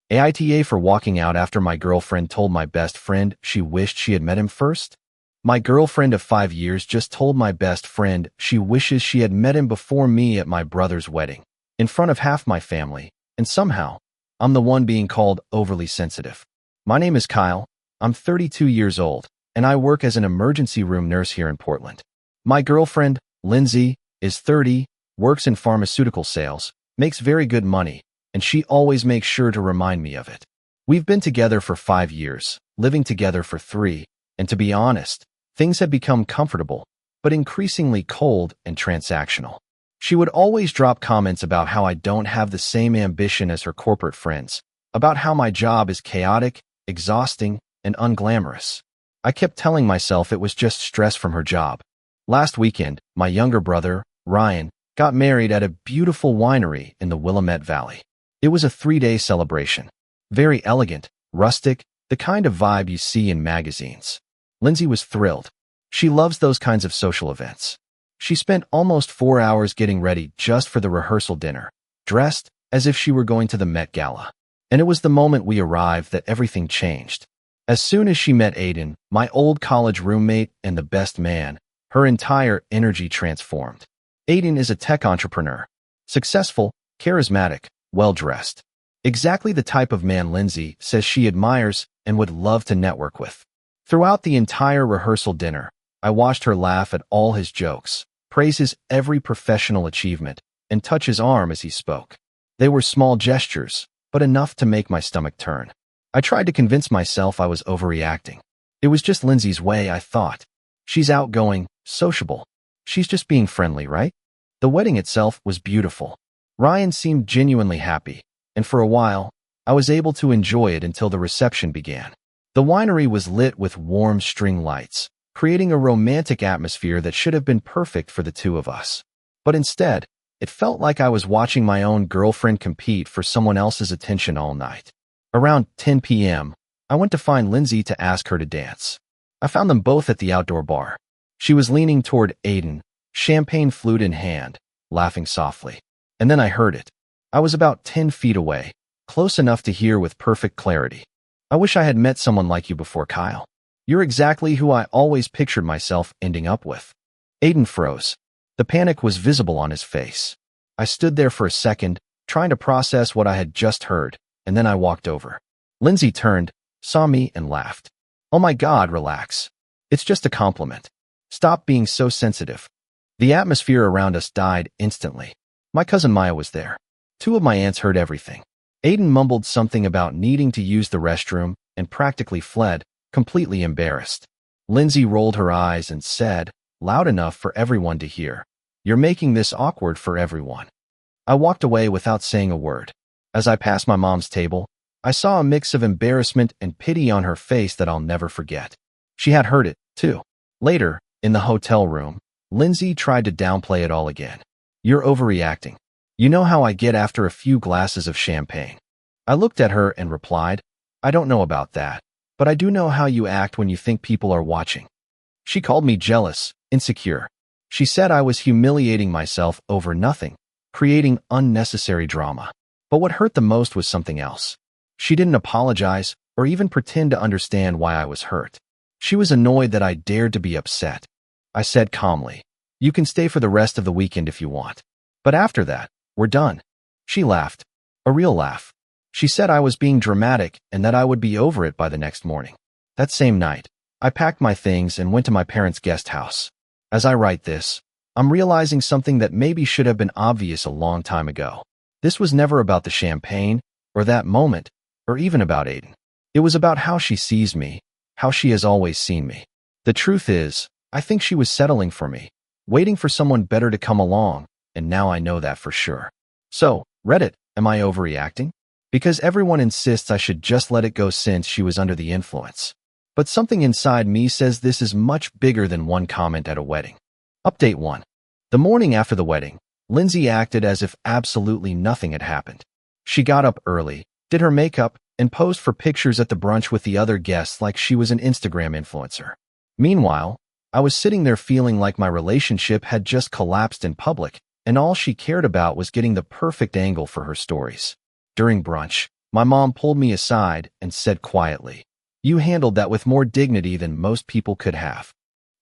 AITA for walking out after my girlfriend told my best friend she wished she had met him first. My girlfriend of 5 years just told my best friend she wishes she had met him before me at my brother's wedding, in front of half my family, and somehow, I'm the one being called overly sensitive. My name is Kyle, I'm 32 years old, and I work as an emergency room nurse here in Portland. My girlfriend, Lindsay, is 30, works in pharmaceutical sales, makes very good money, and she always makes sure to remind me of it. We've been together for 5 years, living together for 3, and to be honest, things have become comfortable, but increasingly cold and transactional. She would always drop comments about how I don't have the same ambition as her corporate friends, about how my job is chaotic, exhausting, and unglamorous. I kept telling myself it was just stress from her job. Last weekend, my younger brother, Ryan, got married at a beautiful winery in the Willamette Valley. It was a 3-day celebration. Very elegant, rustic, the kind of vibe you see in magazines. Lindsay was thrilled. She loves those kinds of social events. She spent almost 4 hours getting ready just for the rehearsal dinner, dressed as if she were going to the Met Gala. And it was the moment we arrived that everything changed. As soon as she met Aiden, my old college roommate and the best man, her entire energy transformed. Aiden is a tech entrepreneur. Successful, charismatic, well-dressed. Exactly the type of man Lindsay says she admires and would love to network with. Throughout the entire rehearsal dinner, I watched her laugh at all his jokes, praise his every professional achievement, and touch his arm as he spoke. They were small gestures, but enough to make my stomach turn. I tried to convince myself I was overreacting. It was just Lindsay's way, I thought. She's outgoing, sociable. She's just being friendly, right? The wedding itself was beautiful. Ryan seemed genuinely happy, and for a while, I was able to enjoy it until the reception began. The winery was lit with warm string lights, creating a romantic atmosphere that should have been perfect for the two of us. But instead, it felt like I was watching my own girlfriend compete for someone else's attention all night. Around 10 p.m., I went to find Lindsay to ask her to dance. I found them both at the outdoor bar. She was leaning toward Aiden, champagne flute in hand, laughing softly. And then I heard it. I was about 10 feet away, close enough to hear with perfect clarity. I wish I had met someone like you before, Kyle. You're exactly who I always pictured myself ending up with. Aiden froze. The panic was visible on his face. I stood there for a second, trying to process what I had just heard, and then I walked over. Lindsay turned, saw me, and laughed. Oh my God, relax. It's just a compliment. Stop being so sensitive. The atmosphere around us died instantly. My cousin Maya was there. 2 of my aunts heard everything. Aiden mumbled something about needing to use the restroom and practically fled, completely embarrassed. Lindsay rolled her eyes and said, loud enough for everyone to hear, "You're making this awkward for everyone." I walked away without saying a word. As I passed my mom's table, I saw a mix of embarrassment and pity on her face that I'll never forget. She had heard it, too. Later, in the hotel room, Lindsay tried to downplay it all again. "You're overreacting. You know how I get after a few glasses of champagne." I looked at her and replied, "I don't know about that, but I do know how you act when you think people are watching." She called me jealous, insecure. She said I was humiliating myself over nothing, creating unnecessary drama. But what hurt the most was something else. She didn't apologize or even pretend to understand why I was hurt. She was annoyed that I dared to be upset. I said calmly, "You can stay for the rest of the weekend if you want. But after that, we're done." She laughed. A real laugh. She said I was being dramatic and that I would be over it by the next morning. That same night, I packed my things and went to my parents' guest house. As I write this, I'm realizing something that maybe should have been obvious a long time ago. This was never about the champagne, or that moment, or even about Aiden. It was about how she sees me, how she has always seen me. The truth is, I think she was settling for me, waiting for someone better to come along, and now I know that for sure. So, Reddit, am I overreacting? Because everyone insists I should just let it go since she was under the influence. But something inside me says this is much bigger than one comment at a wedding. Update 1. The morning after the wedding, Lindsay acted as if absolutely nothing had happened. She got up early, did her makeup, and posed for pictures at the brunch with the other guests like she was an Instagram influencer. Meanwhile, I was sitting there feeling like my relationship had just collapsed in public, and all she cared about was getting the perfect angle for her stories. During brunch, My mom pulled me aside and said quietly, "You handled that with more dignity than most people could have."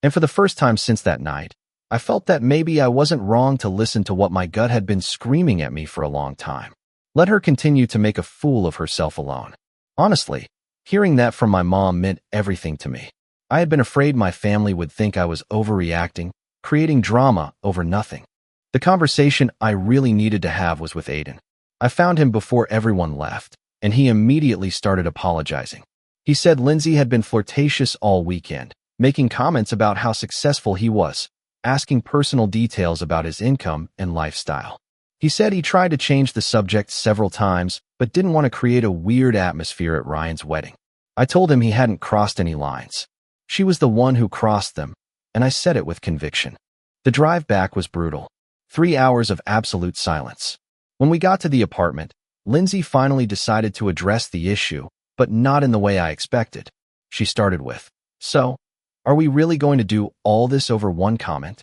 And for the first time since that night, I felt that maybe I wasn't wrong to listen to what my gut had been screaming at me for a long time. Let her continue to make a fool of herself alone. Honestly, hearing that from my mom meant everything to me. I had been afraid my family would think I was overreacting, creating drama over nothing. The conversation I really needed to have was with Aiden. I found him before everyone left, and he immediately started apologizing. He said Lindsay had been flirtatious all weekend, making comments about how successful he was, asking personal details about his income and lifestyle. He said he tried to change the subject several times, but didn't want to create a weird atmosphere at Ryan's wedding. I told him he hadn't crossed any lines. She was the one who crossed them, and I said it with conviction. The drive back was brutal. 3 hours of absolute silence. When we got to the apartment, Lindsay finally decided to address the issue, but not in the way I expected. She started with, "So, are we really going to do all this over one comment?"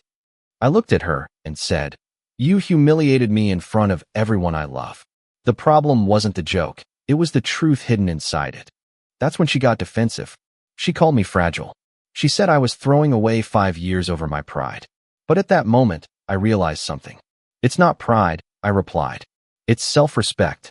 I looked at her and said, "You humiliated me in front of everyone I love." The problem wasn't the joke, it was the truth hidden inside it. That's when she got defensive. She called me fragile. She said I was throwing away 5 years over my pride. But at that moment, I realized something. "It's not pride," I replied. "It's self-respect."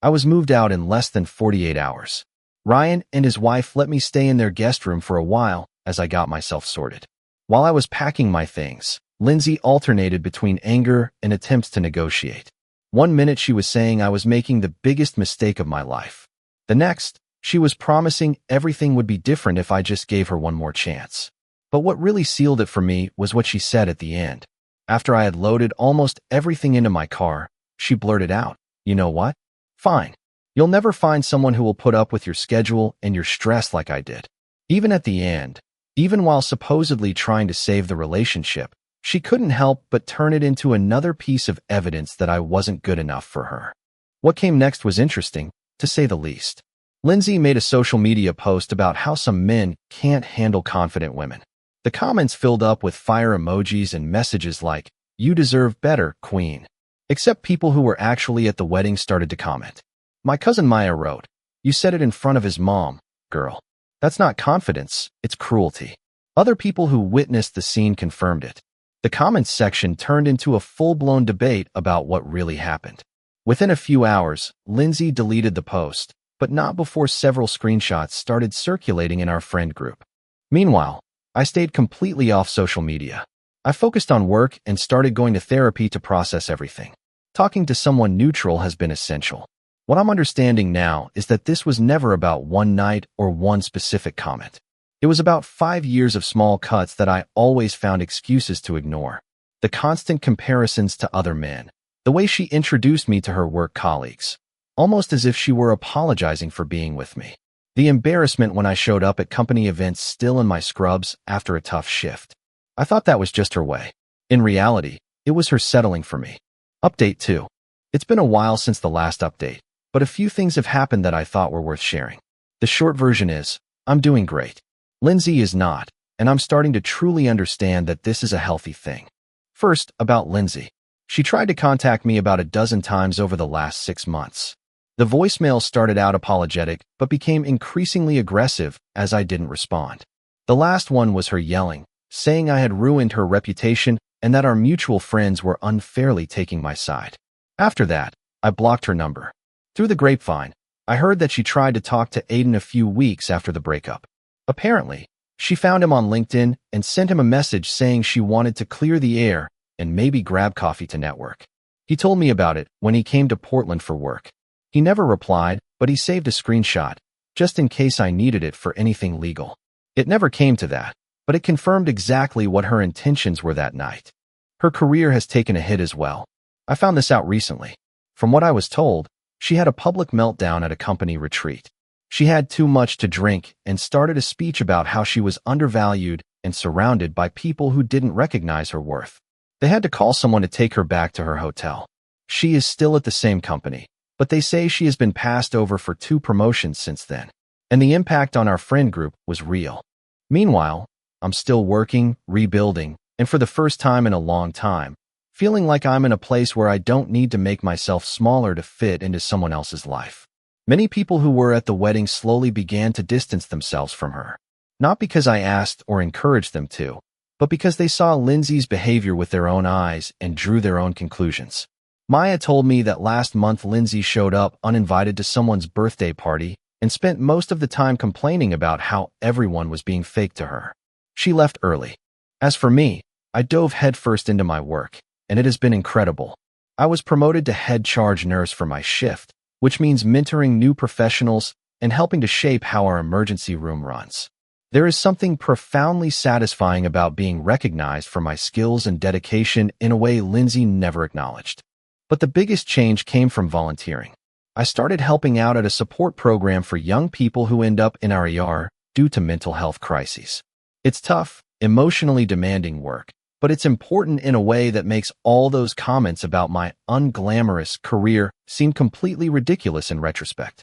I was moved out in less than 48 hours. Ryan and his wife let me stay in their guest room for a while as I got myself sorted. While I was packing my things, Lindsay alternated between anger and attempts to negotiate. One minute she was saying I was making the biggest mistake of my life. The next, she was promising everything would be different if I just gave her one more chance. But what really sealed it for me was what she said at the end. After I had loaded almost everything into my car, she blurted out, "You know what? Fine. You'll never find someone who will put up with your schedule and your stress like I did." Even at the end, even while supposedly trying to save the relationship, she couldn't help but turn it into another piece of evidence that I wasn't good enough for her. What came next was interesting, to say the least. Lindsay made a social media post about how some men can't handle confident women. The comments filled up with fire emojis and messages like, "You deserve better, queen." Except people who were actually at the wedding started to comment. My cousin Maya wrote, "You said it in front of his mom, girl. That's not confidence, it's cruelty." Other people who witnessed the scene confirmed it. The comments section turned into a full-blown debate about what really happened. Within a few hours, Lindsay deleted the post, but not before several screenshots started circulating in our friend group. Meanwhile, I stayed completely off social media. I focused on work and started going to therapy to process everything. Talking to someone neutral has been essential. What I'm understanding now is that this was never about one night or one specific comment. It was about 5 years of small cuts that I always found excuses to ignore. The constant comparisons to other men. The way she introduced me to her work colleagues. Almost as if she were apologizing for being with me. The embarrassment when I showed up at company events still in my scrubs after a tough shift. I thought that was just her way. In reality, it was her settling for me. Update 2. It's been a while since the last update, but a few things have happened that I thought were worth sharing. The short version is, I'm doing great. Lindsay is not, and I'm starting to truly understand that this is a healthy thing. First, about Lindsay. She tried to contact me about a dozen times over the last 6 months. The voicemail started out apologetic, but became increasingly aggressive as I didn't respond. The last one was her yelling, saying I had ruined her reputation and that our mutual friends were unfairly taking my side. After that, I blocked her number. Through the grapevine, I heard that she tried to talk to Aiden a few weeks after the breakup. Apparently, she found him on LinkedIn and sent him a message saying she wanted to clear the air and maybe grab coffee to network. He told me about it when he came to Portland for work. He never replied, but he saved a screenshot, just in case I needed it for anything legal. It never came to that, but it confirmed exactly what her intentions were that night. Her career has taken a hit as well. I found this out recently. From what I was told, she had a public meltdown at a company retreat. She had too much to drink and started a speech about how she was undervalued and surrounded by people who didn't recognize her worth. They had to call someone to take her back to her hotel. She is still at the same company, but they say she has been passed over for 2 promotions since then, and the impact on our friend group was real. Meanwhile, I'm still working, rebuilding, and for the first time in a long time, feeling like I'm in a place where I don't need to make myself smaller to fit into someone else's life. Many people who were at the wedding slowly began to distance themselves from her. Not because I asked or encouraged them to, but because they saw Lindsay's behavior with their own eyes and drew their own conclusions. Maya told me that last month Lindsay showed up uninvited to someone's birthday party and spent most of the time complaining about how everyone was being fake to her. She left early. As for me, I dove headfirst into my work, and it has been incredible. I was promoted to head charge nurse for my shift, which means mentoring new professionals and helping to shape how our emergency room runs. There is something profoundly satisfying about being recognized for my skills and dedication in a way Lindsay never acknowledged. But the biggest change came from volunteering. I started helping out at a support program for young people who end up in our ER due to mental health crises. It's tough, emotionally demanding work, but it's important in a way that makes all those comments about my unglamorous career seem completely ridiculous in retrospect.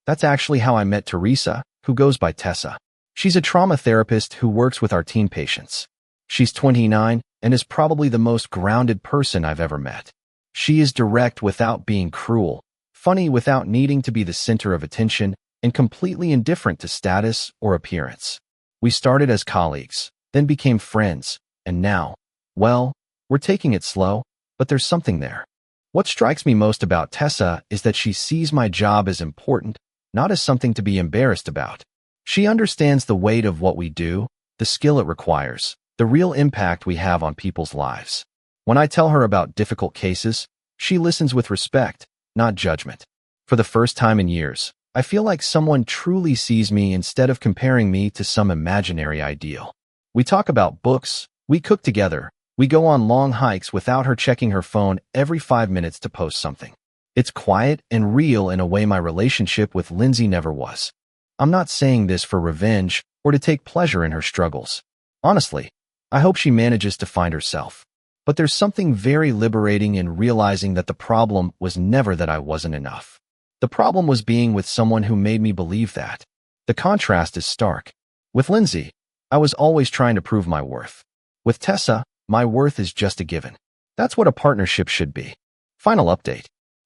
That's actually how I met Teresa, who goes by Tessa. She's a trauma therapist who works with our teen patients. She's 29 and is probably the most grounded person I've ever met. She is direct without being cruel, funny without needing to be the center of attention, and completely indifferent to status or appearance. We started as colleagues, then became friends, and now, well, we're taking it slow, but there's something there. What strikes me most about Tessa is that she sees my job as important, not as something to be embarrassed about. She understands the weight of what we do, the skill it requires, the real impact we have on people's lives. When I tell her about difficult cases, she listens with respect, not judgment. For the first time in years, I feel like someone truly sees me instead of comparing me to some imaginary ideal. We talk about books, we cook together, we go on long hikes without her checking her phone every 5 minutes to post something. It's quiet and real in a way my relationship with Lindsay never was. I'm not saying this for revenge or to take pleasure in her struggles. Honestly, I hope she manages to find herself. But there's something very liberating in realizing that the problem was never that I wasn't enough. The problem was being with someone who made me believe that. The contrast is stark. With Lindsay, I was always trying to prove my worth. With Tessa, my worth is just a given. That's what a partnership should be. Final update.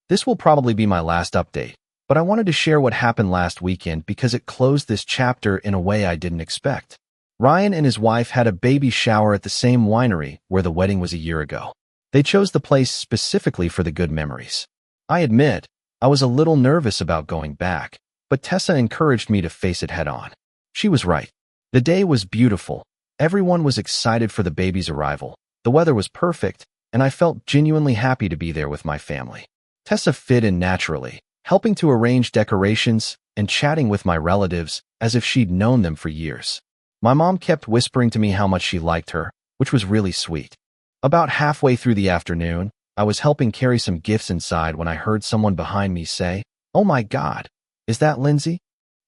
This will probably be my last update, but I wanted to share what happened last weekend because it closed this chapter in a way I didn't expect. Ryan and his wife had a baby shower at the same winery where the wedding was a year ago. They chose the place specifically for the good memories. I admit, I was a little nervous about going back, but Tessa encouraged me to face it head on. She was right. The day was beautiful. Everyone was excited for the baby's arrival. The weather was perfect, and I felt genuinely happy to be there with my family. Tessa fit in naturally, helping to arrange decorations and chatting with my relatives as if she'd known them for years. My mom kept whispering to me how much she liked her, which was really sweet. About halfway through the afternoon, I was helping carry some gifts inside when I heard someone behind me say, "Oh my God, is that Lindsay?"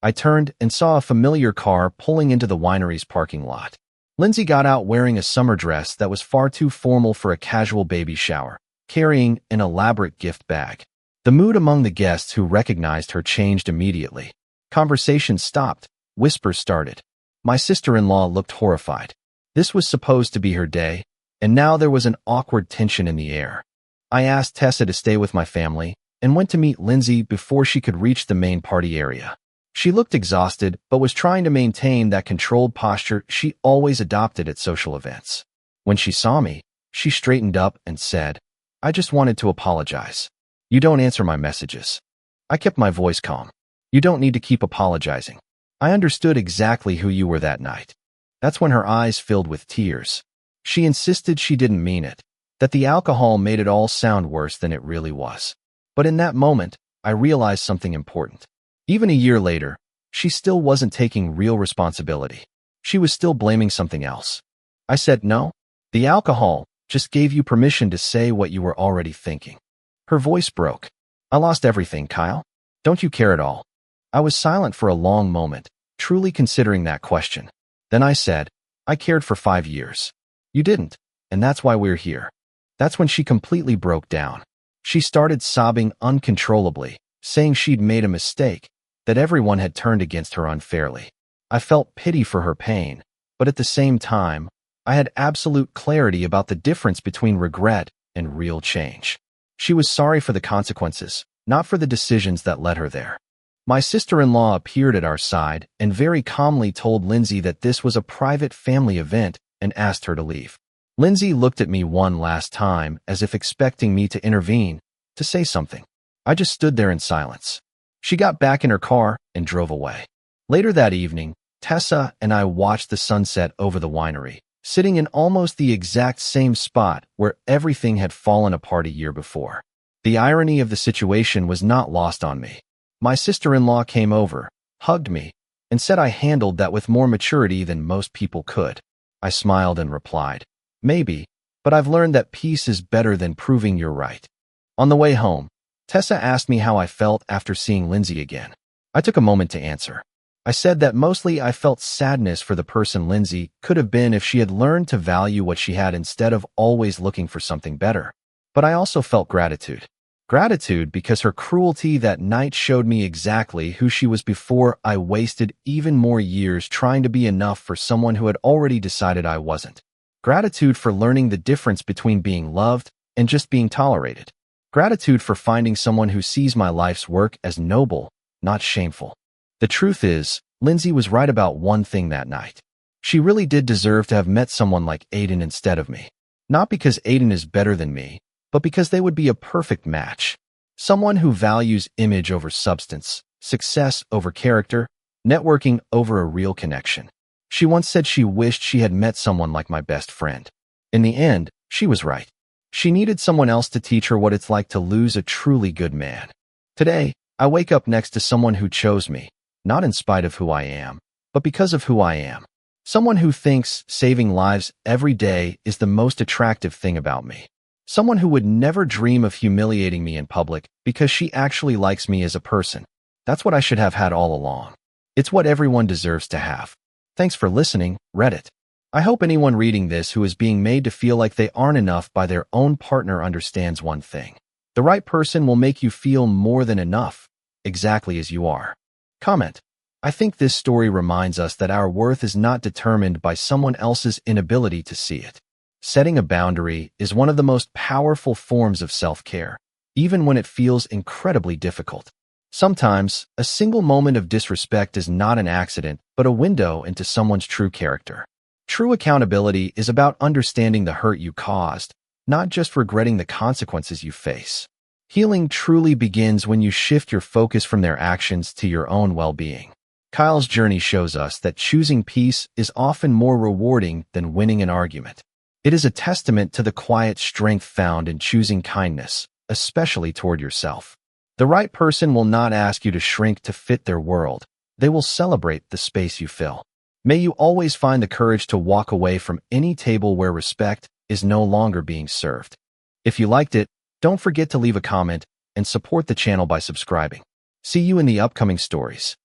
I turned and saw a familiar car pulling into the winery's parking lot. Lindsay got out wearing a summer dress that was far too formal for a casual baby shower, carrying an elaborate gift bag. The mood among the guests who recognized her changed immediately. Conversation stopped, whispers started. My sister-in-law looked horrified. This was supposed to be her day, and now there was an awkward tension in the air. I asked Tessa to stay with my family and went to meet Lindsay before she could reach the main party area. She looked exhausted but was trying to maintain that controlled posture she always adopted at social events. When she saw me, she straightened up and said, "I just wanted to apologize. You don't answer my messages." I kept my voice calm. "You don't need to keep apologizing. I understood exactly who you were that night." That's when her eyes filled with tears. She insisted she didn't mean it, that the alcohol made it all sound worse than it really was. But in that moment, I realized something important. Even a year later, she still wasn't taking real responsibility. She was still blaming something else. I said, "No, the alcohol just gave you permission to say what you were already thinking." Her voice broke. "I lost everything, Kyle. Don't you care at all?" I was silent for a long moment, truly considering that question. Then I said, "I cared for 5 years. You didn't, and that's why we're here." That's when she completely broke down. She started sobbing uncontrollably, saying she'd made a mistake, that everyone had turned against her unfairly. I felt pity for her pain, but at the same time, I had absolute clarity about the difference between regret and real change. She was sorry for the consequences, not for the decisions that led her there. My sister-in-law appeared at our side and very calmly told Lindsay that this was a private family event and asked her to leave. Lindsay looked at me one last time as if expecting me to intervene, to say something. I just stood there in silence. She got back in her car and drove away. Later that evening, Tessa and I watched the sunset over the winery, sitting in almost the exact same spot where everything had fallen apart a year before. The irony of the situation was not lost on me. My sister-in-law came over, hugged me, and said I handled that with more maturity than most people could. I smiled and replied, "Maybe, but I've learned that peace is better than proving you're right." On the way home, Tessa asked me how I felt after seeing Lindsay again. I took a moment to answer. I said that mostly I felt sadness for the person Lindsay could have been if she had learned to value what she had instead of always looking for something better. But I also felt gratitude. Gratitude because her cruelty that night showed me exactly who she was before I wasted even more years trying to be enough for someone who had already decided I wasn't. Gratitude for learning the difference between being loved and just being tolerated. Gratitude for finding someone who sees my life's work as noble, not shameful. The truth is, Lindsay was right about one thing that night. She really did deserve to have met someone like Aiden instead of me. Not because Aiden is better than me, but because they would be a perfect match. Someone who values image over substance, success over character, networking over a real connection. She once said she wished she had met someone like my best friend. In the end, she was right. She needed someone else to teach her what it's like to lose a truly good man. Today, I wake up next to someone who chose me, not in spite of who I am, but because of who I am. Someone who thinks saving lives every day is the most attractive thing about me. Someone who would never dream of humiliating me in public because she actually likes me as a person. That's what I should have had all along. It's what everyone deserves to have. Thanks for listening, Reddit. I hope anyone reading this who is being made to feel like they aren't enough by their own partner understands one thing. The right person will make you feel more than enough, exactly as you are. Comment. I think this story reminds us that our worth is not determined by someone else's inability to see it. Setting a boundary is one of the most powerful forms of self-care, even when it feels incredibly difficult. Sometimes, a single moment of disrespect is not an accident, but a window into someone's true character. True accountability is about understanding the hurt you caused, not just regretting the consequences you face. Healing truly begins when you shift your focus from their actions to your own well-being. Kyle's journey shows us that choosing peace is often more rewarding than winning an argument. It is a testament to the quiet strength found in choosing kindness, especially toward yourself. The right person will not ask you to shrink to fit their world. They will celebrate the space you fill. May you always find the courage to walk away from any table where respect is no longer being served. If you liked it, don't forget to leave a comment and support the channel by subscribing. See you in the upcoming stories.